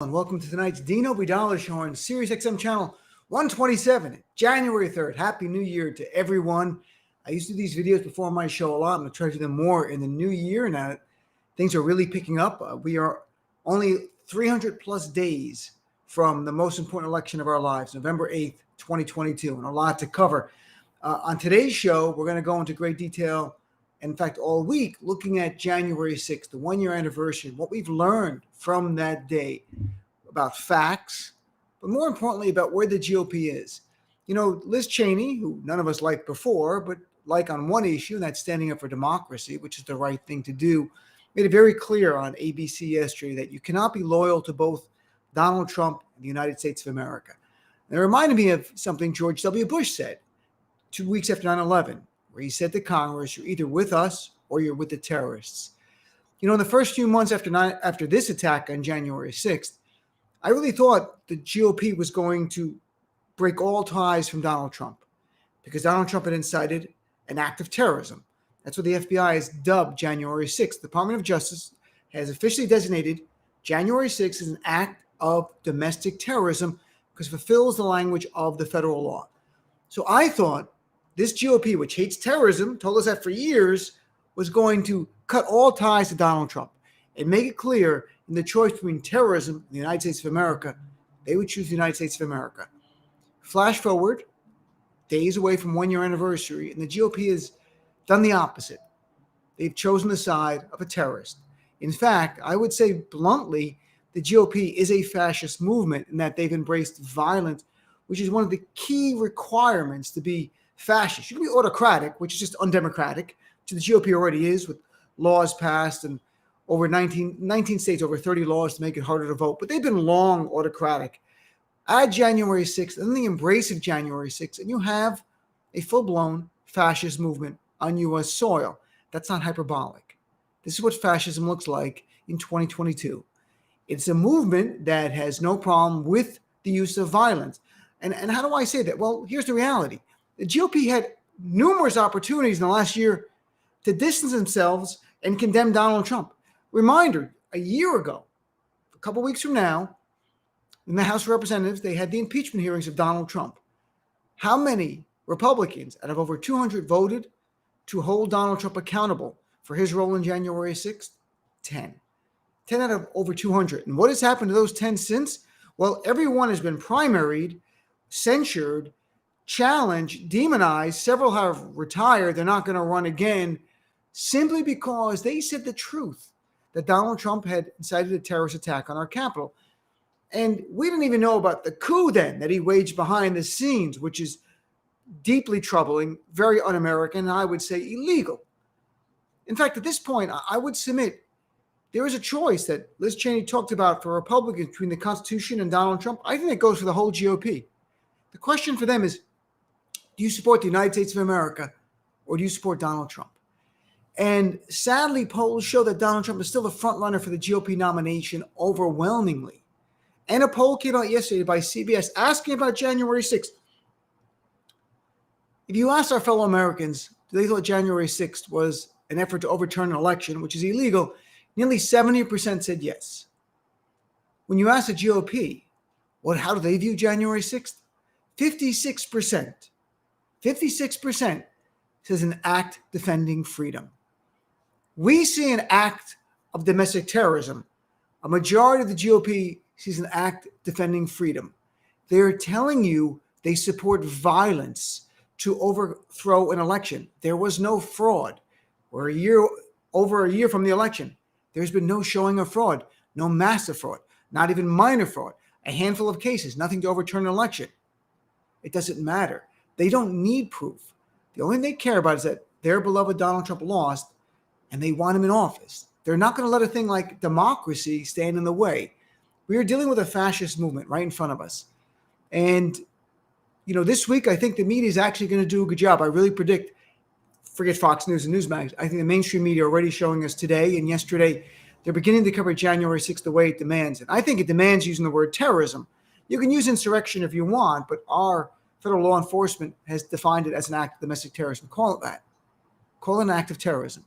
And welcome to tonight's Dino Bidala Show on Sirius XM channel 127, January 3rd. Happy New Year to everyone. I used to do these videos before my show a lot. I'm going to try to do them more in the new year now. Things are really picking up. We are only 300 plus days from the most important election of our lives, November 8th, 2022, and a lot to cover. On today's show, we're going to go into great detail, in fact, all week, looking at January 6th, the one-year anniversary, what we've learned from that day about facts, but more importantly, about where the GOP is. You know, Liz Cheney, who none of us liked before, but like on one issue, and that's standing up for democracy, which is the right thing to do, made it very clear on ABC yesterday that you cannot be loyal to both Donald Trump and the United States of America. And it reminded me of something George W. Bush said 2 weeks after 9/11, where he said to Congress, you're either with us or you're with the terrorists. You know, in the first few months after this attack on January 6th, I really thought the GOP was going to break all ties from Donald Trump because Donald Trump had incited an act of terrorism. That's what the FBI has dubbed January 6th. The Department of Justice has officially designated January 6th as an act of domestic terrorism because it fulfills the language of the federal law. So I thought this GOP, which hates terrorism, told us that for years, was going to cut all ties to Donald Trump and make it clear in the choice between terrorism and the United States of America, they would choose the United States of America. Flash forward, days away from one-year anniversary, and the GOP has done the opposite. They've chosen the side of a terrorist. In fact, I would say bluntly, the GOP is a fascist movement in that they've embraced violence, which is one of the key requirements to be fascist. You can be autocratic, which is just undemocratic, which the GOP already is with laws passed and over 19 states, over 30 laws to make it harder to vote. But they've been long autocratic. Add January 6th and the embrace of January 6th, and you have a full-blown fascist movement on U.S. soil. That's not hyperbolic. This is what fascism looks like in 2022. It's a movement that has no problem with the use of violence. And how do I say that? Well, here's the reality. The GOP had numerous opportunities in the last year to distance themselves and condemn Donald Trump. Reminder, a year ago, a couple weeks from now, in the House of Representatives, they had the impeachment hearings of Donald Trump. How many Republicans out of over 200 voted to hold Donald Trump accountable for his role in January 6th? 10. 10 out of over 200. And what has happened to those 10 since? Well, everyone has been primaried, censured, challenged, demonized. Several have retired. They're not going to run again simply because they said the truth that Donald Trump had incited a terrorist attack on our Capitol. And we didn't even know about the coup then that he waged behind the scenes, which is deeply troubling, very un-American, and I would say illegal. In fact, at this point, I would submit there is a choice that Liz Cheney talked about for Republicans between the Constitution and Donald Trump. I think it goes for the whole GOP. The question for them is, do you support the United States of America or do you support Donald Trump? And sadly, polls show that Donald Trump is still the front runner for the GOP nomination overwhelmingly. And a poll came out yesterday by CBS asking about January 6th. If you asked our fellow Americans, do they thought January 6th was an effort to overturn an election, which is illegal, nearly 70% said yes. When you ask the GOP, how do they view January 6th? 56% says an act defending freedom. We see an act of domestic terrorism. A majority of the GOP sees an act defending freedom. They're telling you they support violence to overthrow an election. There was no fraud. We're over a year from the election. There's been no showing of fraud, no massive fraud, not even minor fraud, a handful of cases, nothing to overturn an election. It doesn't matter. They don't need proof. The only thing they care about is that their beloved Donald Trump lost and they want him in office. They're not going to let a thing like democracy stand in the way. We are dealing with a fascist movement right in front of us. And, you know, this week, I think the media is actually going to do a good job. I really predict, forget Fox News and Newsmax, I think the mainstream media are already showing us today and yesterday, they're beginning to cover January 6th the way it demands it. I think it demands using the word terrorism. You can use insurrection if you want, but our federal law enforcement has defined it as an act of domestic terrorism. Call it that. Call it an act of terrorism.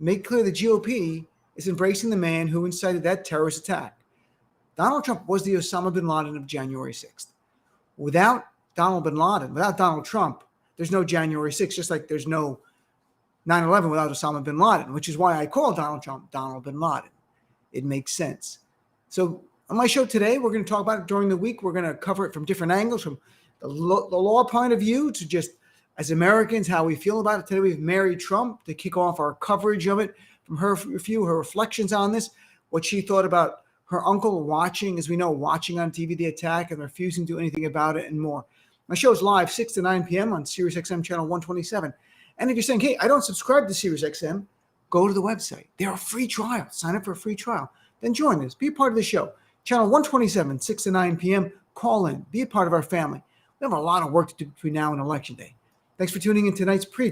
Make clear the GOP is embracing the man who incited that terrorist attack. Donald Trump was the Osama bin Laden of January 6th. Without Donald Trump, there's no January 6th, just like there's no 9/11 without Osama bin Laden, which is why I call Donald Trump Donald bin Laden. It makes sense. So on my show today, we're going to talk about it during the week. We're going to cover it from different angles, from the law point of view to just as Americans, how we feel about it. Today we have Mary Trump to kick off our coverage of it, from her review, her reflections on this, what she thought about her uncle watching, as we know, watching on TV the attack and refusing to do anything about it, and more. My show is live 6 to 9 p.m. on SiriusXM channel 127. And if you're saying, hey, I don't subscribe to SiriusXM, go to the website. There are free trials. Sign up for a free trial. Then join us. Be a part of the show. Channel 127, 6 to 9 p.m. Call in. Be a part of our family. We have a lot of work to do between now and Election Day. Thanks for tuning in tonight's preview